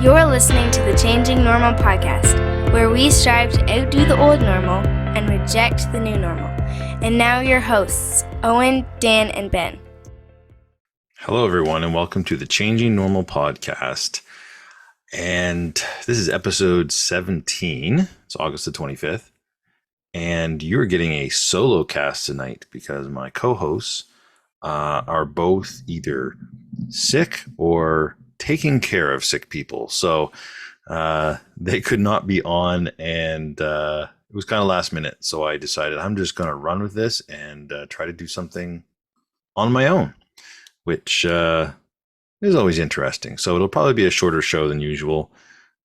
You're listening to the Changing Normal podcast, where we strive to outdo the old normal and reject the new normal. And now your hosts, Owen, Dan, and Ben. Hello, everyone, and welcome to the Changing Normal podcast. And this is episode 17. It's August the 25th. And you're getting a solo cast tonight because my co-hosts are both either sick or taking care of sick people. So they could not be on, and it was kind of last minute. So I decided I'm just going to run with this and try to do something on my own, which is always interesting. So it'll probably be a shorter show than usual,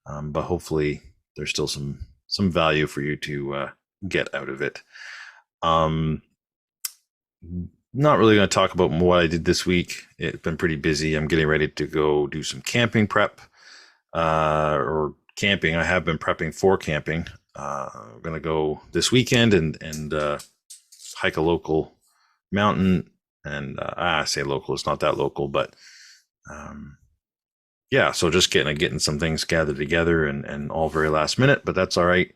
but hopefully there's still some value for you to get out of it. Not really going to talk about what I did this week. It's been pretty busy. I'm getting ready to go do some camping prep, or camping. I have been prepping for camping. I'm going to go this weekend and hike a local mountain. And I say local, it's not that local, but yeah, so just getting some things gathered together and all very last minute, but that's all right.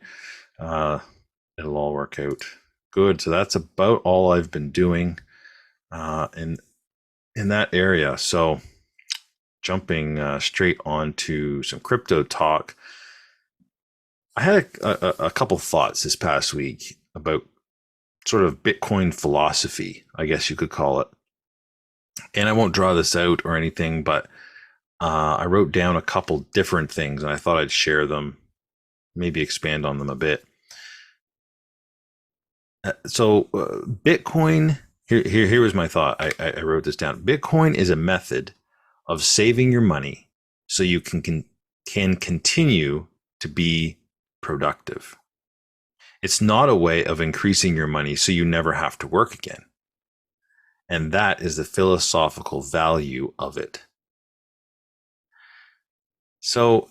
It'll all work out good. So that's about all I've been doing in that area. So jumping straight onto some crypto talk, I had a couple thoughts this past week about sort of Bitcoin philosophy, I guess you could call it. And I won't draw this out or anything, but I wrote down a couple different things and I thought I'd share them, maybe expand on them a bit. So Bitcoin, here was my thought. I wrote this down. Bitcoin is a method of saving your money so you can continue to be productive. It's not a way of increasing your money so you never have to work again. And that is the philosophical value of it. So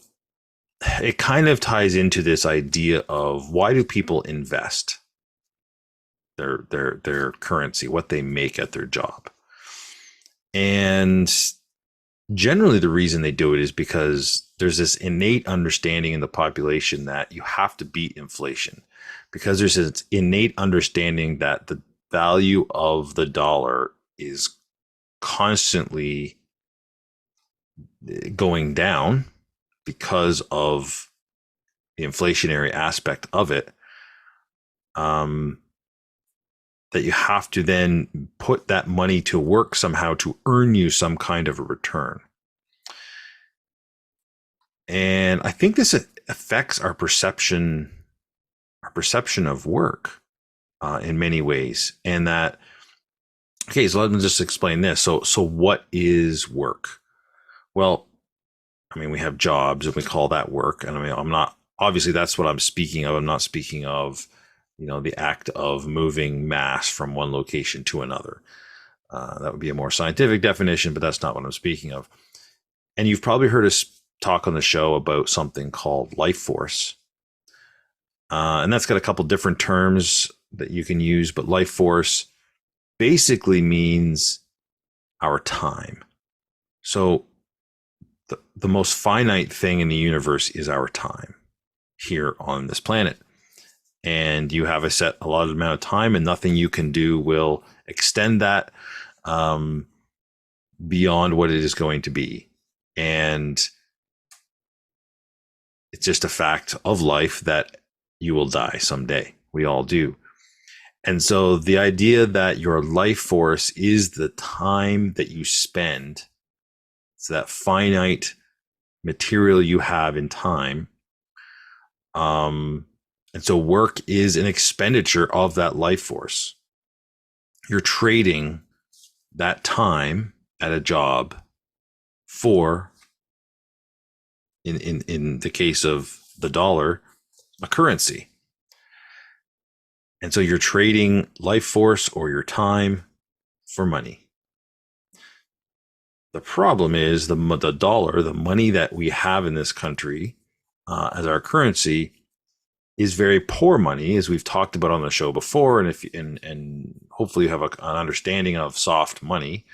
it kind of ties into this idea of why do people invest their currency, what they make at their job. And generally the reason they do it is because there's this innate understanding in the population that you have to beat inflation, because there's this innate understanding that the value of the dollar is constantly going down because of the inflationary aspect of it. That you have to then put that money to work somehow to earn you some kind of a return. And I think this affects our perception of work in many ways. And that, okay, so let me just explain this. So what is work? Well, I mean, we have jobs and we call that work. And I mean, I'm not, obviously that's what I'm speaking of. I'm not speaking of, the act of moving mass from one location to another. That would be a more scientific definition, but that's not what I'm speaking of. And you've probably heard us talk on the show about something called life force. And that's got a couple different terms that you can use, but life force basically means our time. So the most finite thing in the universe is our time here on this planet. And you have a set allotted amount of time, and nothing you can do will extend that beyond what it is going to be. And it's just a fact of life that you will die someday. We all do. And so the idea that your life force is the time that you spend, so that finite material you have in time, and so work is an expenditure of that life force. You're trading that time at a job for, in the case of the dollar, a currency. And so you're trading life force or your time for money. The problem is the dollar, the money that we have in this country as our currency, is very poor money, as we've talked about on the show before, and hopefully you have an understanding of soft money.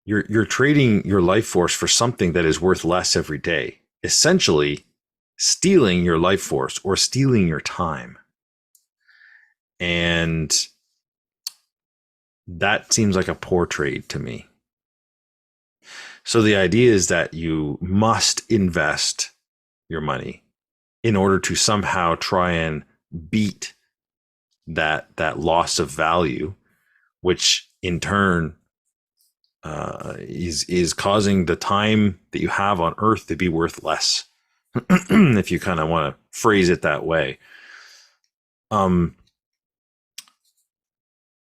you're trading your life force for something that is worth less every day, essentially stealing your life force or stealing your time. And that seems like a poor trade to me. So the idea is that you must invest your money in order to somehow try and beat that loss of value, which in turn is causing the time that you have on Earth to be worth less, if you kind of want to phrase it that way. And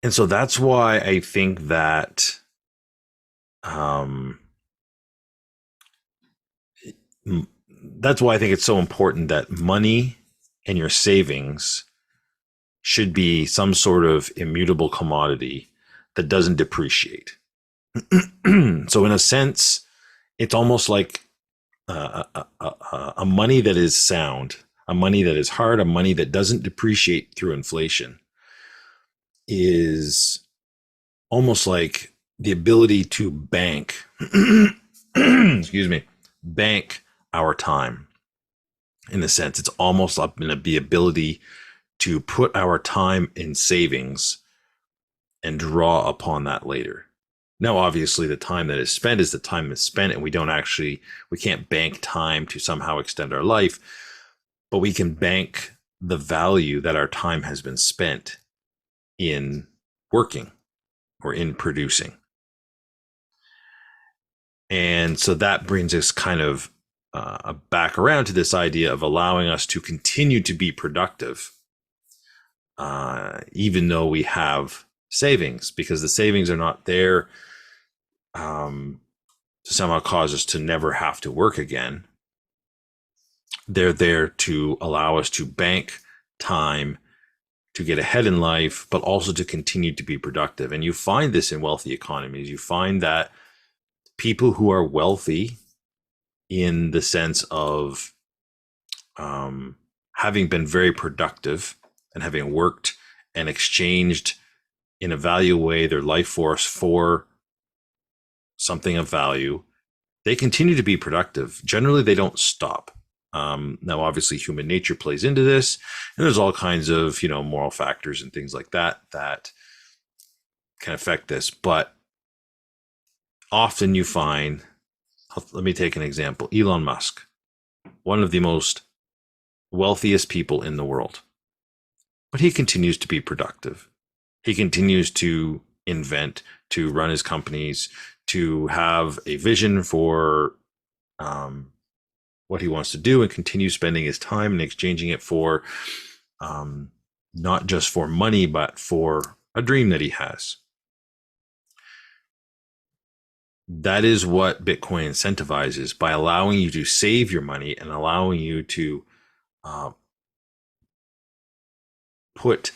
so that's why I think that that's why I think it's so important that money and your savings should be some sort of immutable commodity that doesn't depreciate. So in a sense, it's almost like a money that is sound, a money that is hard, a money that doesn't depreciate through inflation is almost like the ability to bank, excuse me, bank our time. In a sense, it's almost up in the ability to put our time in savings and draw upon that later. Now, obviously, the time that is spent is the time that's spent, and we can't bank time to somehow extend our life, but we can bank the value that our time has been spent in working or in producing. And so that brings us kind of back around to this idea of allowing us to continue to be productive, even though we have savings, because the savings are not there to somehow cause us to never have to work again. They're there to allow us to bank time to get ahead in life, but also to continue to be productive. And you find this in wealthy economies. You find that people who are wealthy in the sense of having been very productive and having worked and exchanged in a value way their life force for something of value, they continue to be productive. Generally, they don't stop. Now, obviously, human nature plays into this, and there's all kinds of, moral factors and things like that can affect this. But often you find, let me take an example, Elon Musk, one of the most wealthiest people in the world, but he continues to be productive. He continues to invent, to run his companies, to have a vision for what he wants to do, and continue spending his time and exchanging it for not just for money, but for a dream that he has. That is what Bitcoin incentivizes, by allowing you to save your money and allowing you to put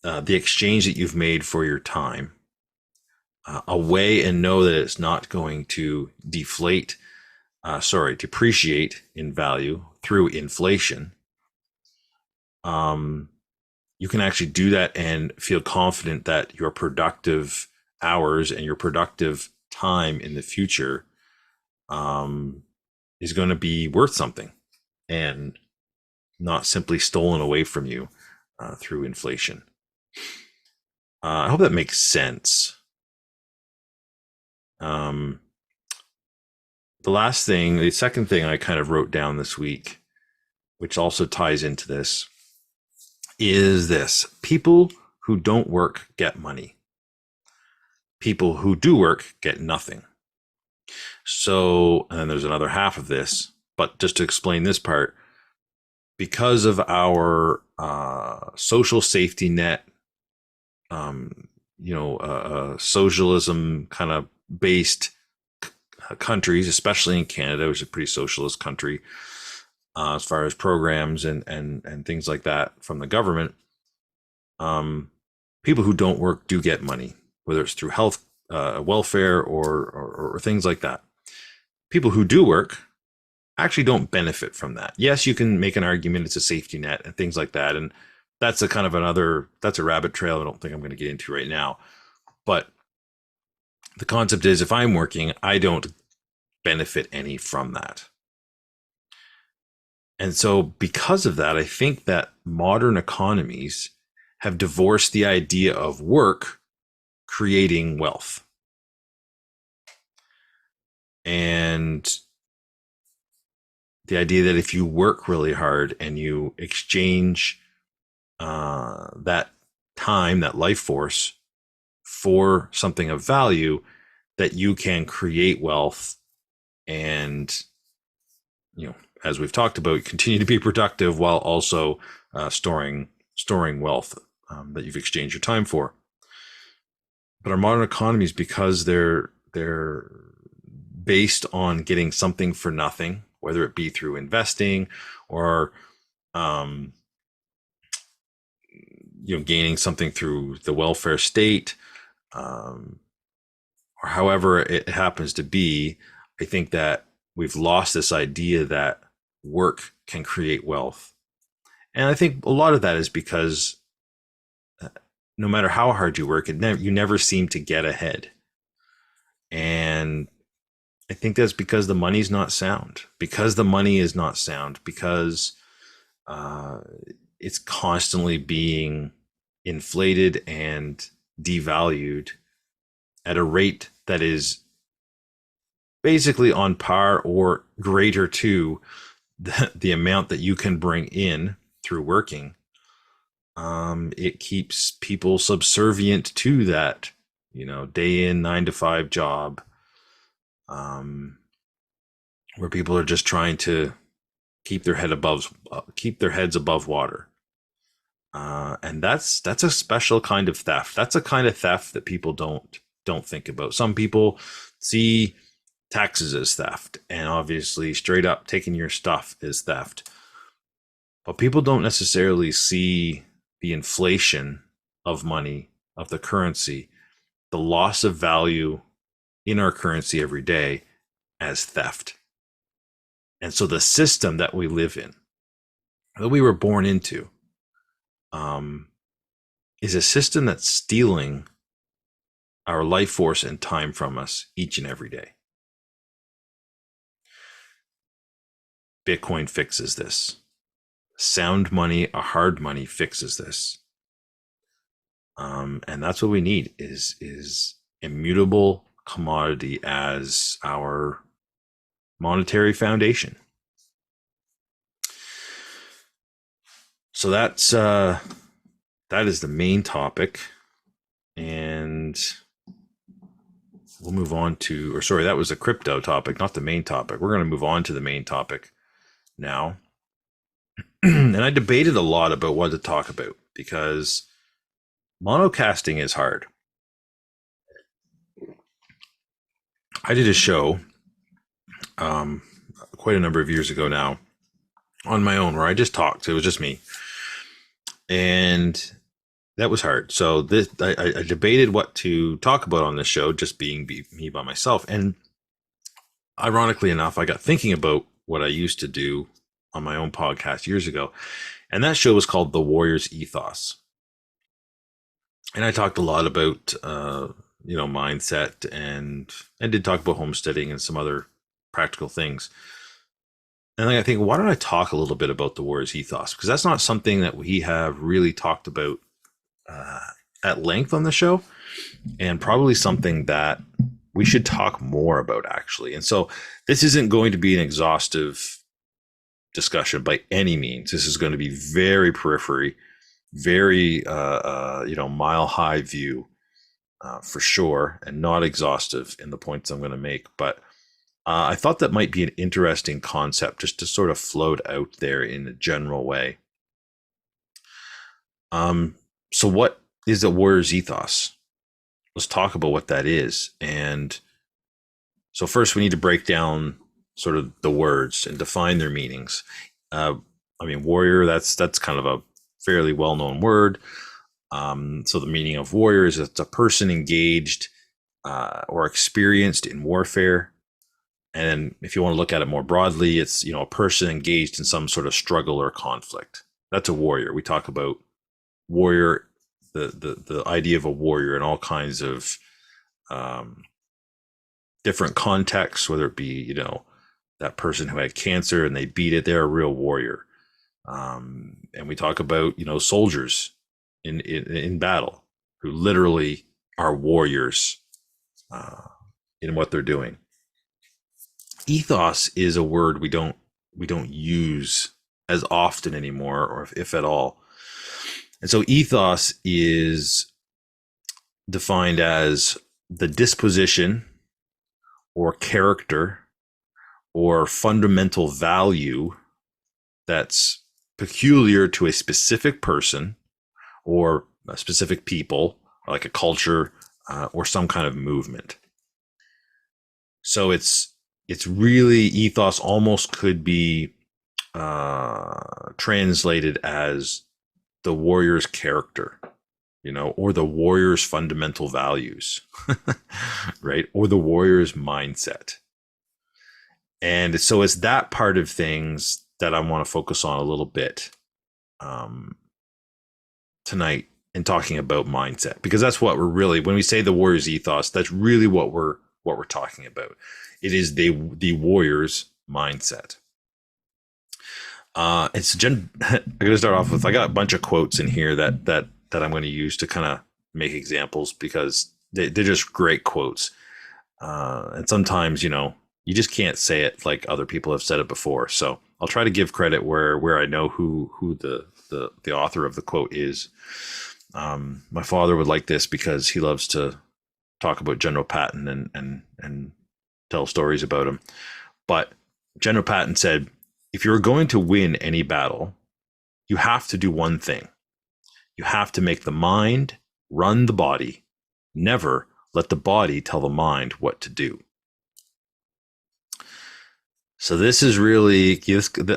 the exchange that you've made for your time away and know that it's not going to depreciate in value through inflation. You can actually do that and feel confident that your productive hours and your productive time in the future is going to be worth something and not simply stolen away from you through inflation. I hope that makes sense. The second thing I kind of wrote down this week, which also ties into this, is this: people who don't work get money. People who do work get nothing. So, and then there's another half of this, but just to explain this part, because of our social safety net, socialism kind of based countries, especially in Canada, which is a pretty socialist country, as far as programs and things like that from the government, people who don't work do get money, whether it's through health, welfare, or things like that. People who do work actually don't benefit from that. Yes, you can make an argument it's a safety net and things like that, and that's a rabbit trail I don't think I'm going to get into right now. But the concept is if I'm working, I don't benefit any from that. And so because of that, I think that modern economies have divorced the idea of work creating wealth. And the idea that if you work really hard and you exchange that time, that life force for something of value, that you can create wealth and, as we've talked about, continue to be productive while also storing wealth that you've exchanged your time for. But our modern economies, because they're based on getting something for nothing, whether it be through investing or gaining something through the welfare state, or however it happens to be, I think that we've lost this idea that work can create wealth. And I think a lot of that is because no matter how hard you work, you never seem to get ahead. And I think that's because the money's not sound, because the money is not sound, because it's constantly being inflated and devalued at a rate that is basically on par or greater to the amount that you can bring in through working. It keeps people subservient to that, day in 9 to 5 job, where people are just trying to keep their heads above water. And that's a special kind of theft. That's a kind of theft that people don't think about. Some people see taxes as theft, and obviously straight up taking your stuff is theft. But people don't necessarily see the inflation of money, of the currency, the loss of value in our currency every day as theft. And so the system that we live in, that we were born into, is a system that's stealing our life force and time from us each and every day. Bitcoin fixes this. Sound money, a hard money fixes this. And that's what we need is immutable commodity as our monetary foundation. So that is the main topic, and we'll move on to, that was the crypto topic, not the main topic. We're going to move on to the main topic now. And I debated a lot about what to talk about because monocasting is hard. I did a show quite a number of years ago now on my own where I just talked. It was just me. And that was hard. So I debated what to talk about on this show, just being me by myself. And ironically enough, I got thinking about what I used to do on my own podcast years ago. And that show was called The Warrior's Ethos. And I talked a lot about, mindset and did talk about homesteading and some other practical things. And then I think, why don't I talk a little bit about the Warrior's Ethos? Because that's not something that we have really talked about at length on the show, and probably something that we should talk more about, actually. And so this isn't going to be an exhaustive discussion by any means. This is going to be very periphery, very, mile high view for sure, and not exhaustive in the points I'm going to make. But I thought that might be an interesting concept just to sort of float out there in a general way. So what is the Warrior's Ethos? Let's talk about what that is. And so first we need to break down sort of the words and define their meanings. Warrior, that's kind of a fairly well-known word. So the meaning of warrior is it's a person engaged or experienced in warfare. And if you want to look at it more broadly, it's, a person engaged in some sort of struggle or conflict. That's a warrior. We talk about warrior, the idea of a warrior in all kinds of different contexts, whether it be, that person who had cancer and they beat it, they're a real warrior. And we talk about, soldiers in battle who literally are warriors in what they're doing. Ethos is a word we don't use as often anymore, or if at all. And so ethos is defined as the disposition or character or fundamental value that's peculiar to a specific person or a specific people, like a culture or some kind of movement. So it's really, ethos almost could be translated as the warrior's character, or the warrior's fundamental values, right? Or the warrior's mindset. And so it's that part of things that I want to focus on a little bit tonight in talking about mindset, because that's what we're really, when we say the warrior's ethos, that's really what we're talking about. It is the warrior's mindset. I'm going to start off with, I got a bunch of quotes in here that I'm going to use to kind of make examples, because they're just great quotes. And sometimes, you just can't say it like other people have said it before. So I'll try to give credit where I know who the author of the quote is. My father would like this because he loves to talk about General Patton and tell stories about him. But General Patton said, if you're going to win any battle, you have to do one thing. You have to make the mind run the body. Never let the body tell the mind what to do. So this is really,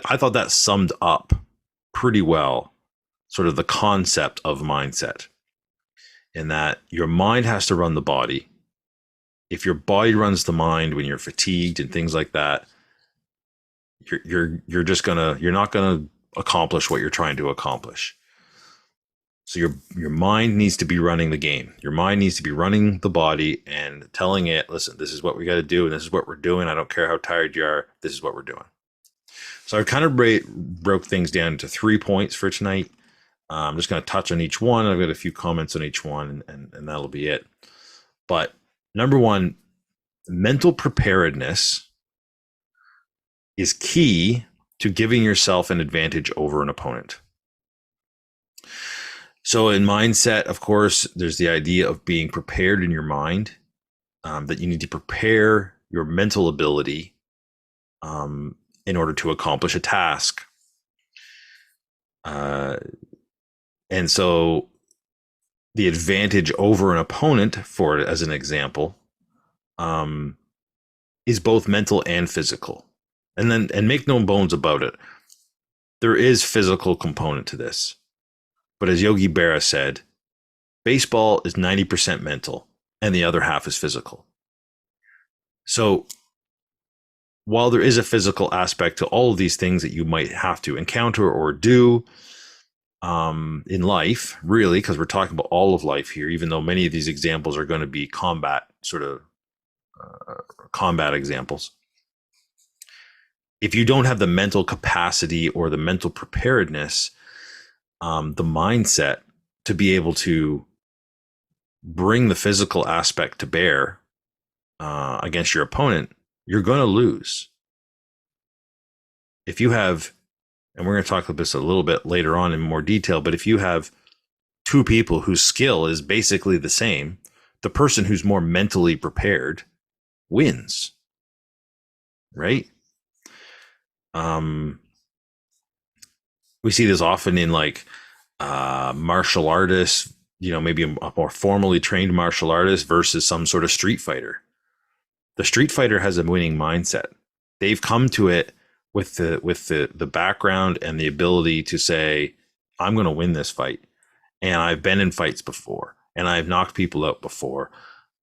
I thought that summed up pretty well sort of the concept of mindset, in that your mind has to run the body. If your body runs the mind when you're fatigued and things like that, you're not gonna accomplish what you're trying to accomplish. So your mind needs to be running the game. Your mind needs to be running the body and telling it, listen, this is what we got to do, and this is what we're doing. I don't care how tired you are. This is what we're doing. So I kind of broke things down into 3 points for tonight. I'm just going to touch on each one. I've got a few comments on each one, and that'll be it. But number one, mental preparedness is key to giving yourself an advantage over an opponent. So in mindset, of course, there's the idea of being prepared in your mind, that you need to prepare your mental ability in order to accomplish a task. And so the advantage over an opponent, for it as an example, is both mental and physical. And make no bones about it, there is physical component to this. But as Yogi Berra said, baseball is 90% mental and the other half is physical. So while there is a physical aspect to all of these things that you might have to encounter or do in life, really, because we're talking about all of life here, even though many of these examples are going to be combat examples. If you don't have the mental capacity or the mental preparedness, the mindset to be able to bring the physical aspect to bear against your opponent, you're going to lose. If you have, and we're going to talk about this a little bit later on in more detail, but if you have two people whose skill is basically the same, the person who's more mentally prepared wins, right? We see this often in like martial artists, maybe a more formally trained martial artist versus some sort of street fighter. The street fighter has a winning mindset. They've come to it with the background and the ability to say, I'm going to win this fight. And I've been in fights before, and I've knocked people out before,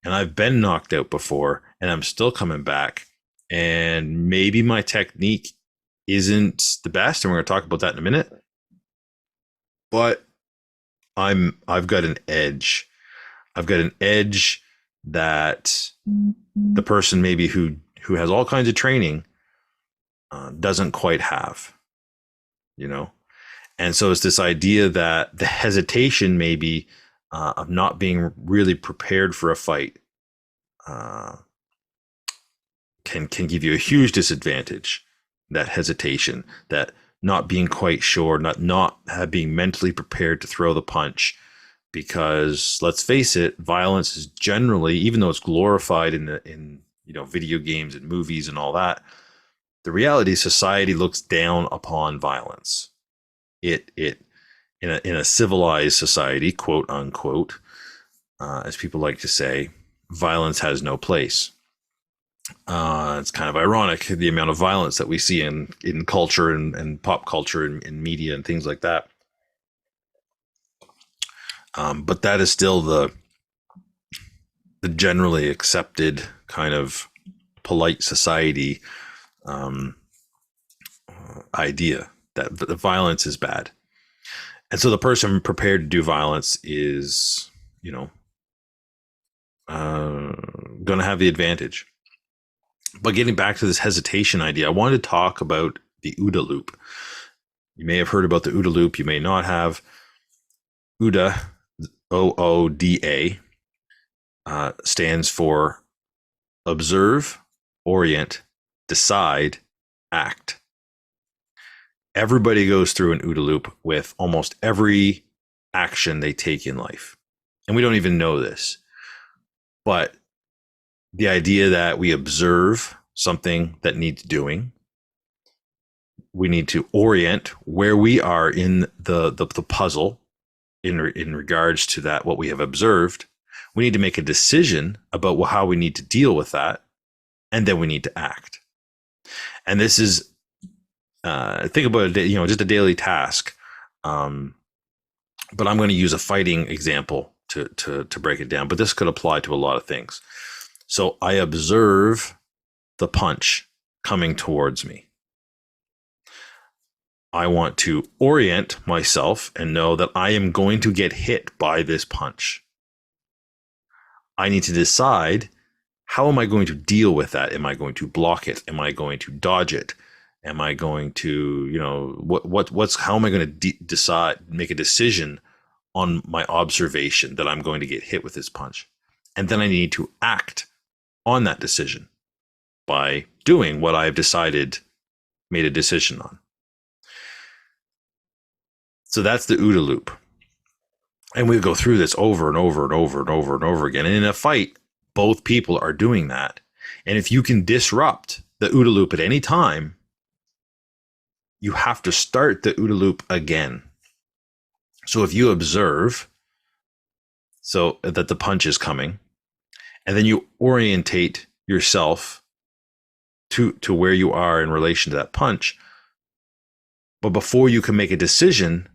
and I've been knocked out before, and I'm still coming back. And maybe my technique isn't the best, and we're going to talk about that in a minute. But I've got an edge. I've got an edge that the person maybe who has all kinds of training doesn't quite have, you know? And so it's this idea that the hesitation maybe of not being really prepared for a fight can give you a huge disadvantage. That hesitation, that not being quite sure, not being mentally prepared to throw the punch, because let's face it, violence is generally, even though it's glorified in video games and movies and all that, the reality is society looks down upon violence. It in a civilized society, quote unquote, as people like to say, violence has no place. It's kind of ironic, the amount of violence that we see in culture and pop culture and in media and things like that. But that is still the generally accepted kind of polite society idea that the violence is bad. And so the person prepared to do violence is, going to have the advantage. But getting back to this hesitation idea, I wanted to talk about the OODA loop. You may have heard about the OODA loop. You may not have. OODA, OODA, stands for observe, orient, decide, act. Everybody goes through an OODA loop with almost every action they take in life. And we don't even know this. But the idea that we observe something that needs doing, we need to orient where we are in the puzzle in regards to that, what we have observed. We need to make a decision about how we need to deal with that, and then we need to act. And this is, think about it, just a daily task. But I'm going to use a fighting example to break it down. But this could apply to a lot of things. So I observe the punch coming towards me. I want to orient myself and know that I am going to get hit by this punch. I need to decide, how am I going to deal with that? Am I going to block it? Am I going to dodge it? Am I going to, how am I going to decide, make a decision on my observation that I'm going to get hit with this punch? And then I need to act on that decision by doing what I've decided, made a decision on. So that's the OODA loop. And we go through this over and over and over and over and over again. And in a fight, both people are doing that. And if you can disrupt the OODA loop at any time, you have to start the OODA loop again. So if you observe so that the punch is coming, and then you orientate yourself to where you are in relation to that punch, but before you can make a decision,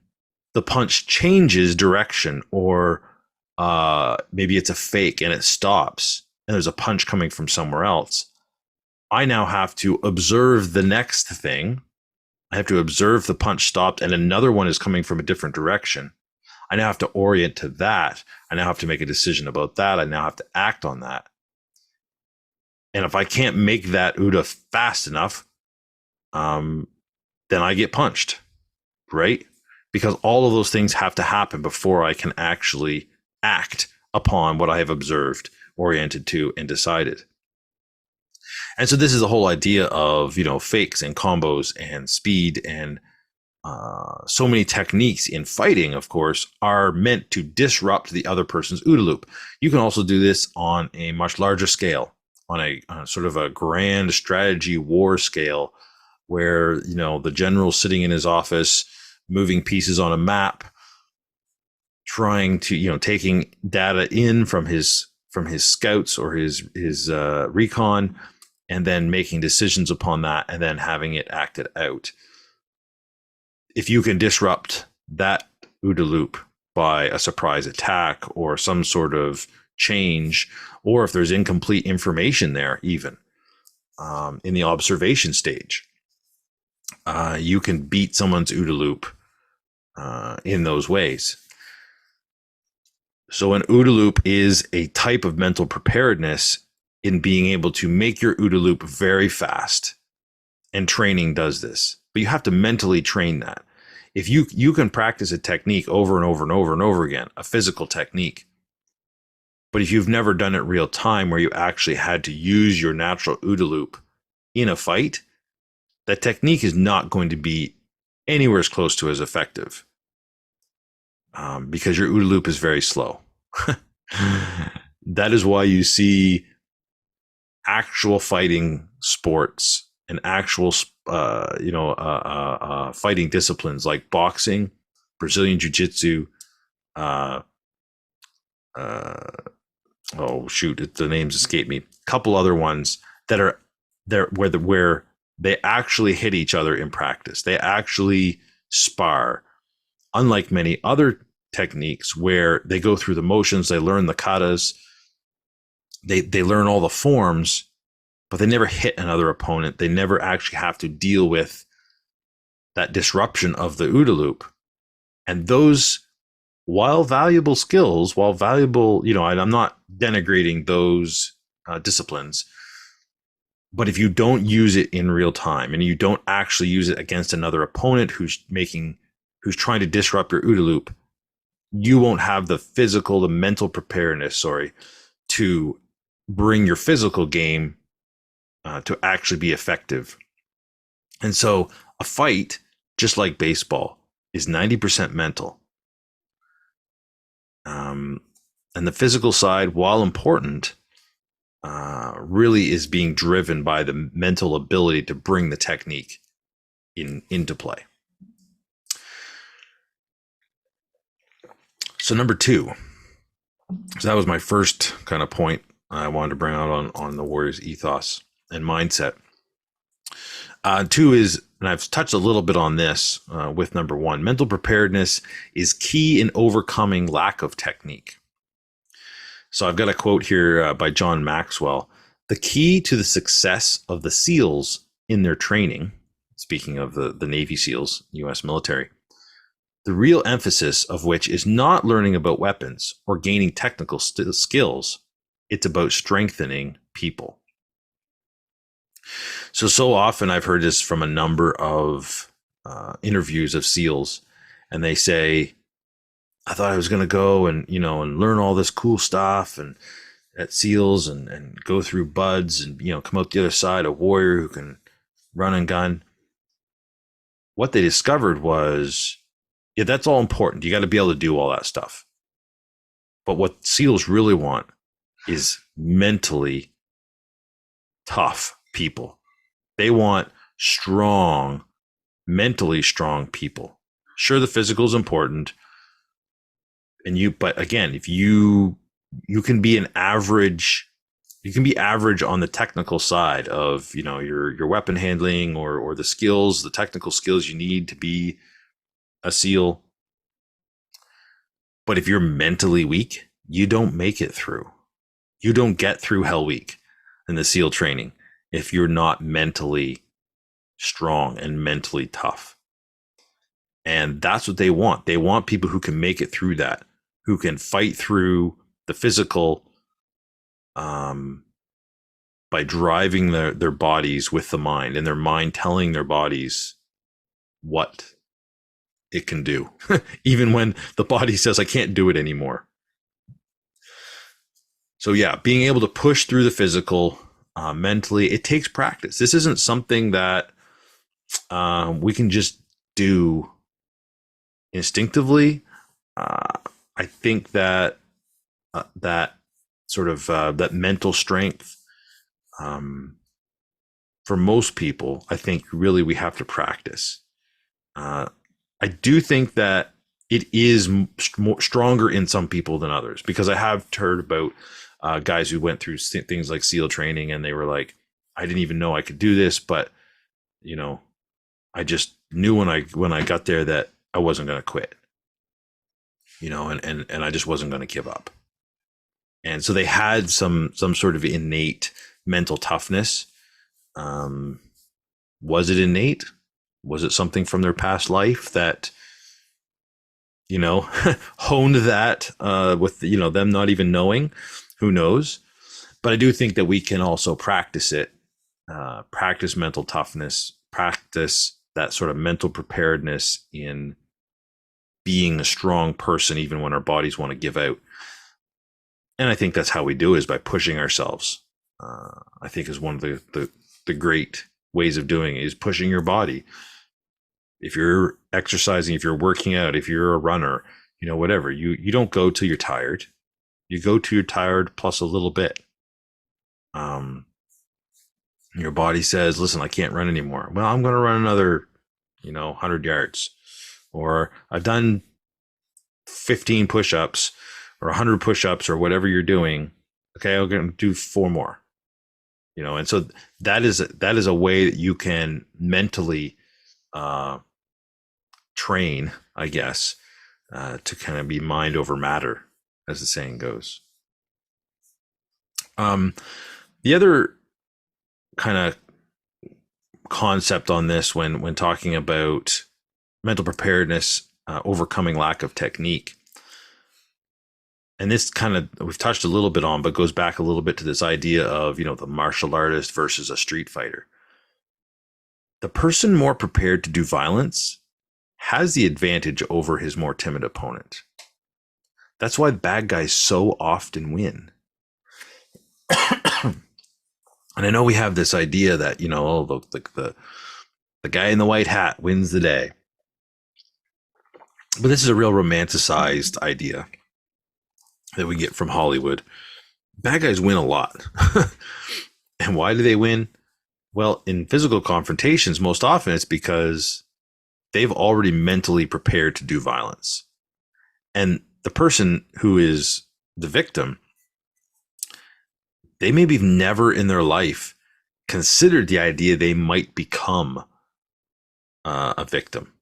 the punch changes direction, or maybe it's a fake and it stops and there's a punch coming from somewhere else. I now have to observe the next thing. I have to observe the punch stopped and another one is coming from a different direction. I now have to orient to that. I now have to make a decision about that. I now have to act on that. And if I can't make that OODA fast enough, then I get punched, right? Because all of those things have to happen before I can actually act upon what I have observed, oriented to, and decided. And so this is the whole idea of, fakes and combos and speed, and so many techniques in fighting, of course, are meant to disrupt the other person's OODA loop. You can also do this on a much larger scale, on a sort of a grand strategy war scale, where, the general's sitting in his office, moving pieces on a map, trying to, taking data in from his scouts or his recon, and then making decisions upon that, and then having it acted out. If you can disrupt that OODA loop by a surprise attack or some sort of change, or if there's incomplete information there, even in the observation stage, you can beat someone's OODA loop in those ways. So an OODA loop is a type of mental preparedness in being able to make your OODA loop very fast. And training does this, but you have to mentally train that. If you can practice a technique over and over and over and over again, a physical technique, but if you've never done it real time where you actually had to use your natural OODA loop in a fight, that technique is not going to be anywhere as close to as effective, because your OODA loop is very slow. That is why you see actual fighting sports and actual fighting disciplines like boxing, Brazilian jiu-jitsu, the names escape me. A couple other ones that are there where they actually hit each other in practice. They actually spar, unlike many other techniques where they go through the motions, they learn the katas, they learn all the forms, but they never hit another opponent. They never actually have to deal with that disruption of the OODA loop. And those, while valuable skills, I'm not denigrating those disciplines, but if you don't use it in real time and you don't actually use it against another opponent who's trying to disrupt your OODA loop, you won't have the mental preparedness, to bring your physical game to actually be effective. And so a fight, just like baseball, is 90% mental. And the physical side, while important, really is being driven by the mental ability to bring the technique into play. So number 2. So that was my first kind of point I wanted to bring out on the Warriors ethos and mindset. 2 is, and I've touched a little bit on this with number 1, mental preparedness is key in overcoming lack of technique. So I've got a quote here by John Maxwell. The key to the success of the SEALs in their training, speaking of the Navy SEALs, U.S. military, the real emphasis of which is not learning about weapons or gaining technical skills. It's about strengthening people. So often I've heard this from a number of interviews of SEALs, and they say, I thought I was going to go and learn all this cool stuff and at SEALs and go through buds and come out the other side a warrior who can run and gun. What they discovered was, yeah, that's all important. You got to be able to do all that stuff. But what SEALs really want is mentally tough people. They want strong, mentally strong people. Sure, the physical is important. But again, if you can be average on the technical side of, your weapon handling or the technical skills you need to be a SEAL. But if you're mentally weak, you don't make it through. You don't get through Hell Week in the SEAL training if you're not mentally strong and mentally tough. And that's what they want. They want people who can make it through that, who can fight through the physical by driving their bodies with the mind, and their mind telling their bodies what it can do, even when the body says, I can't do it anymore. So yeah, being able to push through the physical mentally, it takes practice. This isn't something that we can just do instinctively. I think that that mental strength, for most people, I think really we have to practice. I do think that it is stronger in some people than others, because I have heard about guys who went through things like SEAL training and they were like, I didn't even know I could do this, but I just knew when I got there that I wasn't going to quit, and I just wasn't going to give up. And so they had some sort of innate mental toughness. Was it innate? Was it something from their past life that honed that with them not even knowing. Who knows? But I do think that we can also practice it, practice mental toughness, practice that sort of mental preparedness in being a strong person, even when our bodies want to give out. And I think that's how we do it, is by pushing ourselves. I think is one of the great ways of doing it, is pushing your body. If you're exercising, if you're working out, if you're a runner, whatever, you don't go till you're tired. You go till you're tired plus a little bit. Your body says, listen, I can't run anymore. Well, I'm going to run another, 100 yards, or I've done 15 push-ups or 100 push-ups or whatever you're doing. Okay, I'm going to do 4 more. And so that is a way that you can mentally train, I guess, to kind of be mind over matter, as the saying goes. The other kind of concept on this, when talking about mental preparedness, overcoming lack of technique, and this kind of we've touched a little bit on, but goes back a little bit to this idea of the martial artist versus a street fighter. The person more prepared to do violence has the advantage over his more timid opponent. That's why bad guys so often win. And I know we have this idea that the guy in the white hat wins the day, but this is a real romanticized idea that we get from Hollywood. Bad guys win a lot. And why do they win? Well, in physical confrontations, most often it's because they've already mentally prepared to do violence. And the person who is the victim, they maybe never in their life considered the idea they might become a victim.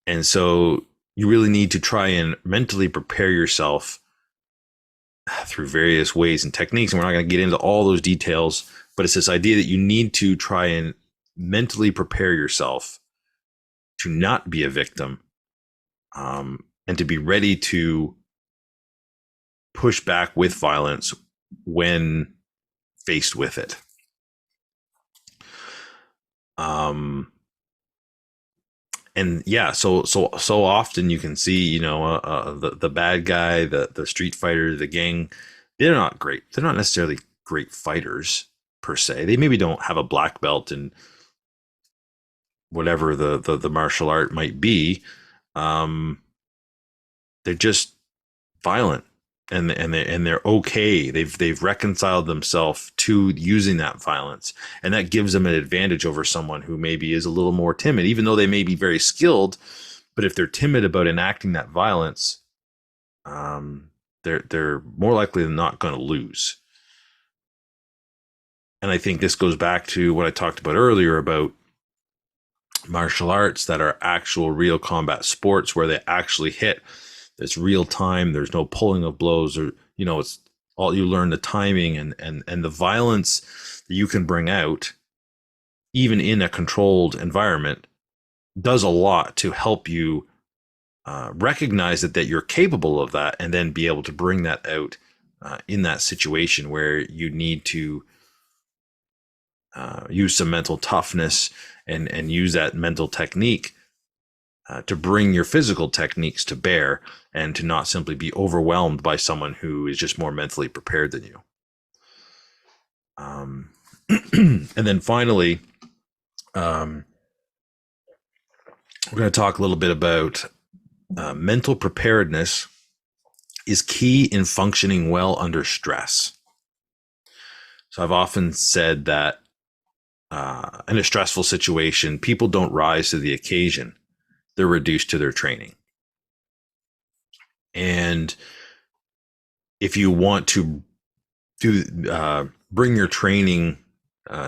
And so you really need to try and mentally prepare yourself through various ways and techniques. And we're not going to get into all those details, but it's this idea that you need to try and mentally prepare yourself to not be a victim, and to be ready to push back with violence when faced with it. And yeah, so often you can see, the bad guy, the street fighter, the gang, they're not great. They're not necessarily great fighters per se. They maybe don't have a black belt in whatever the martial art might be. They're just violent, and they're okay. They've reconciled themselves to using that violence, and that gives them an advantage over someone who maybe is a little more timid, even though they may be very skilled. But if they're timid about enacting that violence, they're more likely than not going to lose. And I think this goes back to what I talked about earlier about martial arts that are actual real combat sports, where they actually hit. It's real time. There's no pulling of blows, or it's all, you learn the timing and the violence that you can bring out, even in a controlled environment, does a lot to help you recognize that you're capable of that, and then be able to bring that out in that situation where you need to use some mental toughness and use that mental technique to bring your physical techniques to bear, and to not simply be overwhelmed by someone who is just more mentally prepared than you. And then finally, we're going to talk a little bit about mental preparedness is key in functioning well under stress. So I've often said that in a stressful situation, people don't rise to the occasion. They're reduced to their training. And if you want to bring your training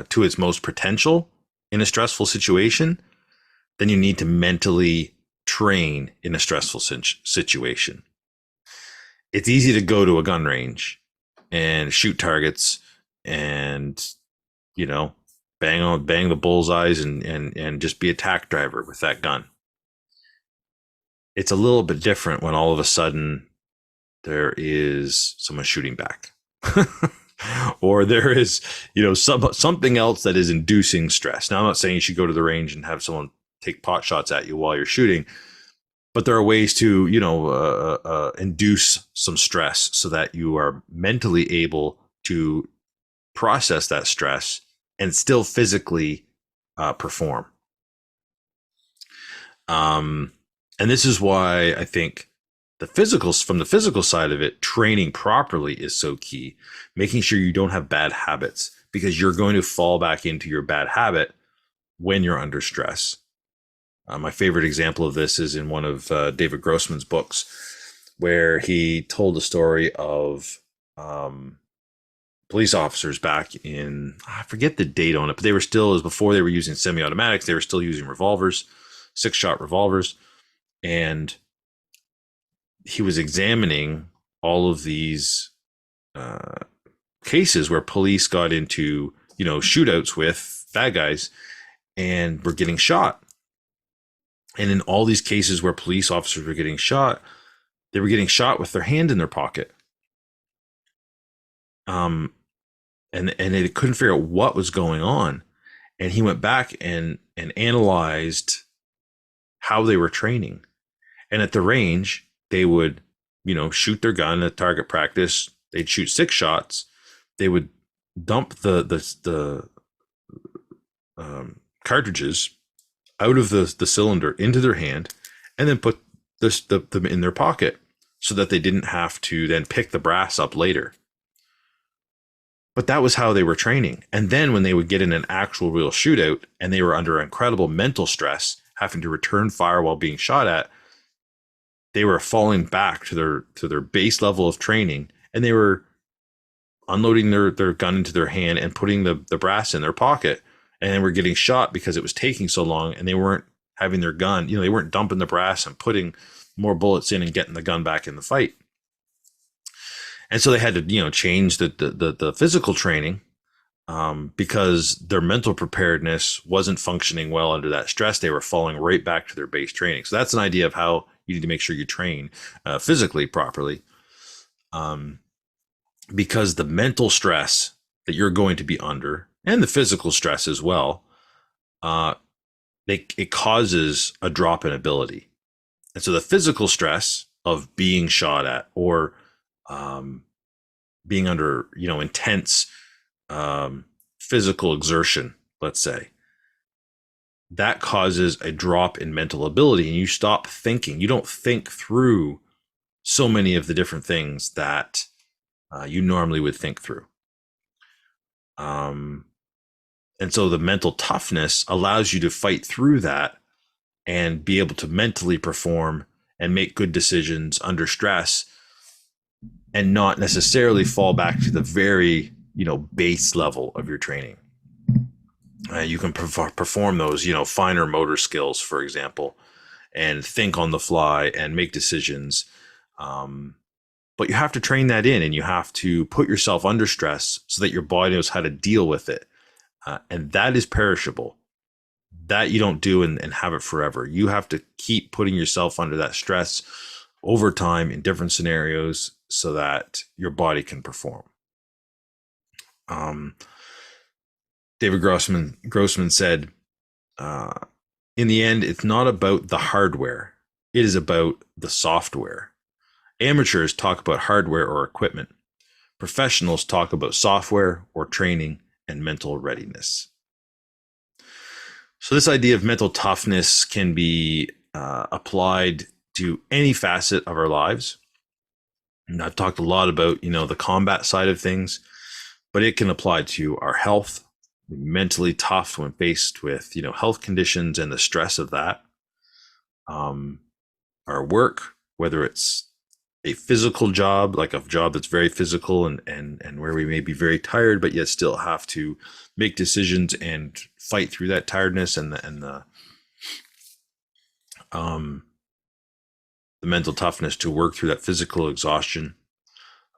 to its most potential in a stressful situation, then you need to mentally train in a stressful situation. It's easy to go to a gun range and shoot targets and, bang the bullseyes and just be a tack driver with that gun. It's a little bit different when all of a sudden there is someone shooting back. Or there is, something else that is inducing stress. Now, I'm not saying you should go to the range and have someone take pot shots at you while you're shooting, but there are ways to, induce some stress so that you are mentally able to process that stress and still physically perform. And this is why I think from the physical side of it, training properly is so key. Making sure you don't have bad habits, because you're going to fall back into your bad habit when you're under stress. My favorite example of this is in one of David Grossman's books, where he told a story of police officers back in, I forget the date on it, but they were still, it was before they were using semi-automatics. They were still using revolvers, 6-shot revolvers. And he was examining all of these cases where police got into, shootouts with bad guys and were getting shot. And in all these cases where police officers were getting shot, they were getting shot with their hand in their pocket. And they couldn't figure out what was going on. And he went back and analyzed how they were training. And at the range, they would, shoot their gun at target practice. They'd shoot 6 shots. They would dump the cartridges out of the cylinder into their hand, and then put them in their pocket so that they didn't have to then pick the brass up later. But that was how they were training. And then when they would get in an actual real shootout and they were under incredible mental stress, having to return fire while being shot at, they were falling back to their base level of training, and they were unloading their gun into their hand and putting the brass in their pocket, and they were getting shot because it was taking so long, and they weren't having their gun, they weren't dumping the brass and putting more bullets in and getting the gun back in the fight. And so they had to, change the physical training because their mental preparedness wasn't functioning well under that stress. They were falling right back to their base training. So that's an idea of how you need to make sure you train physically properly, because the mental stress that you're going to be under, and the physical stress as well, it causes a drop in ability. And so the physical stress of being shot at, or being under, intense physical exertion, let's say, that causes a drop in mental ability, and you stop thinking. You don't think through so many of the different things that you normally would think through. And so the mental toughness allows you to fight through that and be able to mentally perform and make good decisions under stress, and not necessarily fall back to the very, base level of your training. You can perform those, finer motor skills, for example, and think on the fly and make decisions. But you have to train that in, and you have to put yourself under stress so that your body knows how to deal with it. And that is perishable. That you don't do and have it forever. You have to keep putting yourself under that stress over time in different scenarios so that your body can perform. David Grossman said, in the end, it's not about the hardware. It is about the software. Amateurs talk about hardware or equipment. Professionals talk about software or training and mental readiness. So this idea of mental toughness can be applied to any facet of our lives. And I've talked a lot about, the combat side of things, but it can apply to our health. Mentally tough when faced with, health conditions and the stress of that. Our work, whether it's a physical job, like a job that's very physical and where we may be very tired, but yet still have to make decisions and fight through that tiredness and the mental toughness to work through that physical exhaustion.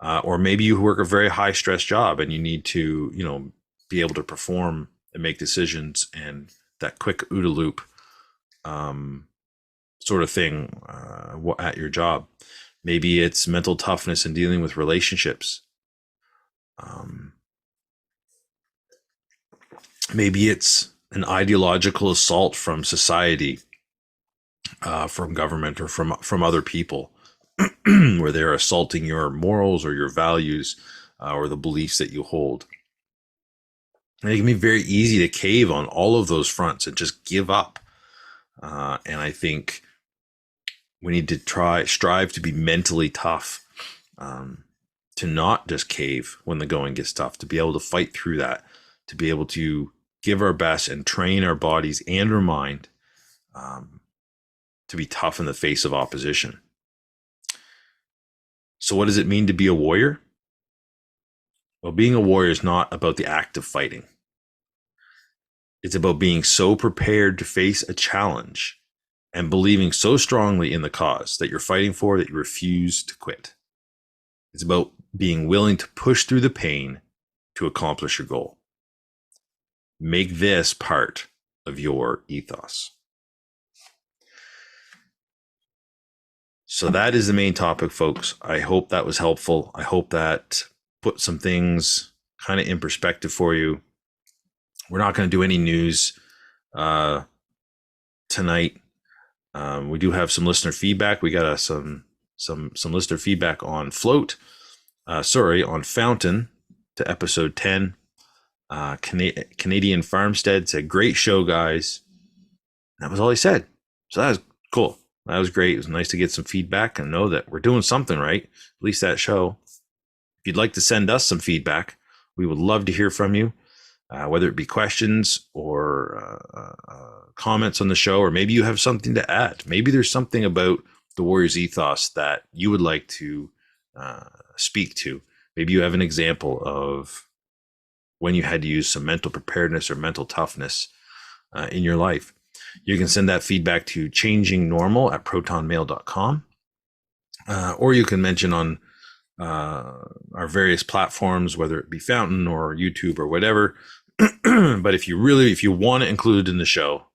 Or maybe you work a very high stress job and you need to, be able to perform and make decisions, and that quick OODA loop sort of thing at your job. Maybe it's mental toughness in dealing with relationships. Maybe it's an ideological assault from society, from government, or from other people, where they're assaulting your morals or your values, or the beliefs that you hold. And it can be very easy to cave on all of those fronts and just give up. And I think we need to strive to be mentally tough, to not just cave when the going gets tough, to be able to fight through that, to be able to give our best and train our bodies and our mind to be tough in the face of opposition. So what does it mean to be a warrior? Well, being a warrior is not about the act of fighting. It's about being so prepared to face a challenge and believing so strongly in the cause that you're fighting for that you refuse to quit. It's about being willing to push through the pain to accomplish your goal. Make this part of your ethos. So that is the main topic, folks. I hope that was helpful. I hope that put some things kind of in perspective for you. We're not going to do any news tonight. We do have some listener feedback. We got some listener feedback on on Fountain to episode 10. Canadian Farmstead said, "Great show, guys." That was all he said. So that was cool. That was great. It was nice to get some feedback and know that we're doing something right, at least that show. If you'd like to send us some feedback, we would love to hear from you, whether it be questions or comments on the show, or maybe you have something to add. Maybe there's something about the Warriors ethos that you would like to speak to. Maybe you have an example of when you had to use some mental preparedness or mental toughness in your life. You can send that feedback to changingnormal@protonmail.com, or you can mention on our various platforms, whether it be Fountain or YouTube or whatever. But if you want to include it in the show,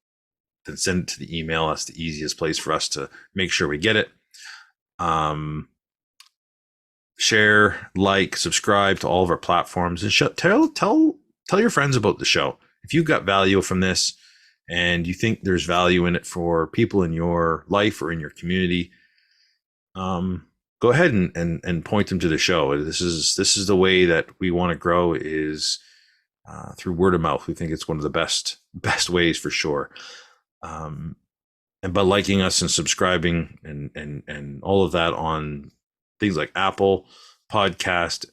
then send it to the email. That's the easiest place for us to make sure we get it. Share, like, subscribe to all of our platforms, and tell your friends about the show. If you've got value from this and you think there's value in it for people in your life or in your community, go ahead and point them to the show. This is the way that we want to grow, is through word of mouth. We think it's one of the best ways for sure. And by liking us and subscribing and all of that on things like Apple Podcast,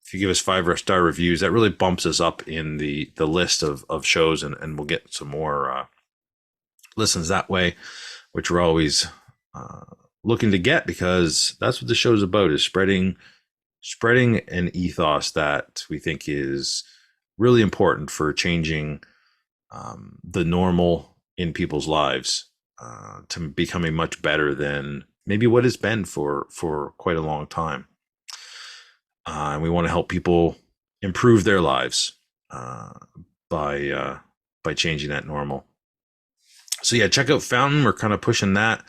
if you give us 5-star reviews, that really bumps us up in the list of shows, and we'll get some more listens that way, which we're always looking to get, because that's what the show's about, is spreading an ethos that we think is really important for changing the normal in people's lives, to becoming much better than maybe what it's been for quite a long time. And we want to help people improve their lives by changing that normal. So yeah, check out Fountain. We're kind of pushing that.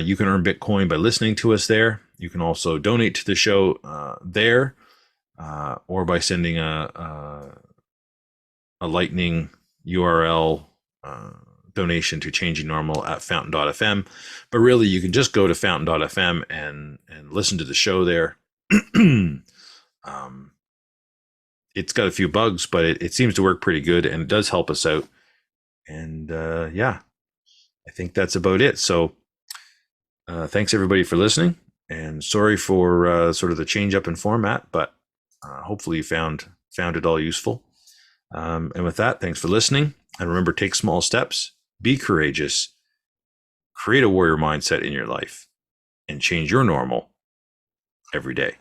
You can earn Bitcoin by listening to us there. You can also donate to the show there, or by sending a Lightning URL donation to changingnormal@fountain.fm. But really, you can just go to fountain.fm and listen to the show there. It's got a few bugs, but it seems to work pretty good, and it does help us out. And yeah, I think that's about it. So thanks everybody for listening, and sorry for sort of the change up in format, but hopefully you found it all useful. And with that, thanks for listening. And remember, take small steps, be courageous, create a warrior mindset in your life, and change your normal every day.